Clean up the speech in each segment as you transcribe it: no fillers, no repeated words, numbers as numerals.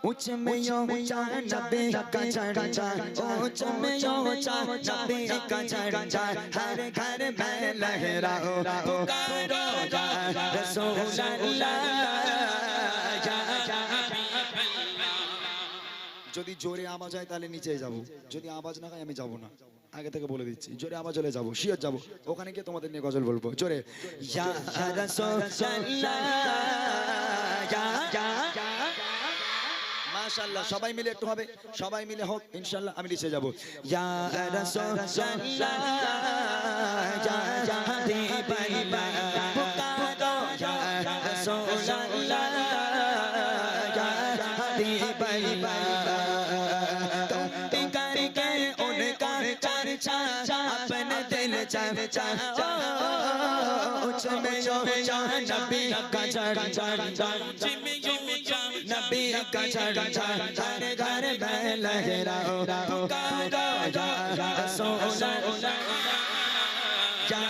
ऊंच में ऊंचा नबी का चर्चा, ऊंच में ऊंचा नबी का चर्चा, हर घर में लहराओ पुकारो या रसूल अल्लाह। যদি জোরে আওয়াজ হয় তাহলে নিচে যাব, যদি আওয়াজ না হয় আমি যাব না, আগে থেকে বলে দিচ্ছি। জোরে আওয়াজ হলে যাব, শিওর যাব, ওখানে গিয়ে তোমাদের নিয়ে গজল বলবো জোরে। ইয়া রাসূলুল্লাহ ইয়া মাশাআল্লাহ, সবাই মিলে একটু হবে, সবাই মিলে হোক ইনশাআল্লাহ। আমি নিচে যাব। ইয়া রাসূলুল্লাহ ইয়া হাবিবাল্লাহ পুকারো ইয়া রাসূলুল্লাহ ইয়া হাবিবাল্লাহ। अपने दिल चर्चा, ऊंच में ऊंचा नबी का चर्चा, नबी का चर्चा, घर घर में लहराओ पुकारो या रसूलल्लाह या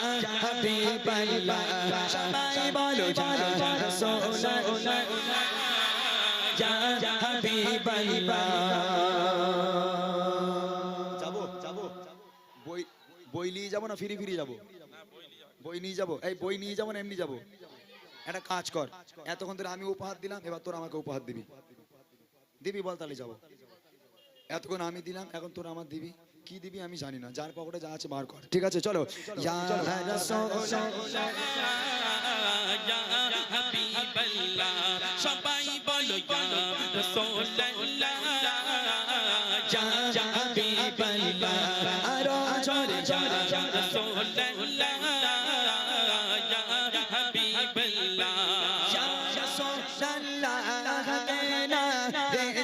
हबीबल्लाह। सबाई बोलो या रसूलल्लाह या हबीबल्लाह। বই নিয়ে যাবো না ফিরি ফিরি যাবো? বই নিয়ে যাবো। এই বই নিয়ে যাবো না এমনি যাবো? একটা কাজ কর, এতক্ষণ ধরে আমি উপহার দিলাম, এবার তোর আমাকে উপহার দিবি। দিবি বল, তাহলে যাবো। এতক্ষণ আমি দিলাম, এখন তোর আমার দিবি। কি দিবি আমি জানি না, যার পকেটে যা আছে বার কর। ঠিক আছে চলো। ইয়া রাসূলুল্লাহ ইয়া হাবিবাল্লাহ, সবাই বলো ইয়া রাসূলুল্লাহ ইয়া হাবিবাল্লাহ। আরো জোরে ইয়া রাসূলুল্লাহ ইয়া হাবিবাল্লাহ। ইয়া রাসূলুল্লাহ कहना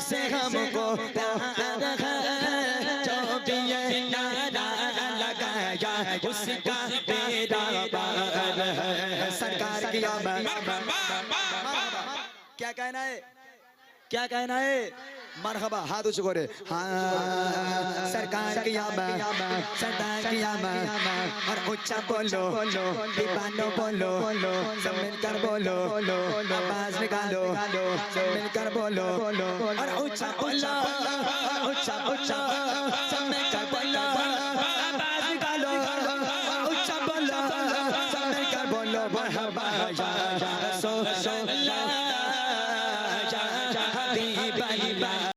से हमको प्यार है, जो भी ये नारा लगाया उसका तेरा पार है। सरकार की आमद। क्या कहना है, क्या कहना है? मरहबा, हाथ ऊंचे करे। हाँ सरकार की आमद, सरदार की आमद। और ऊंचा बोलो दीवानो बोलो, सब मिलकर बोलो, आवाज निकालो, सब मिलकर बोलो। और ऊंचा बोलो, ऊंचा ऊंचा सब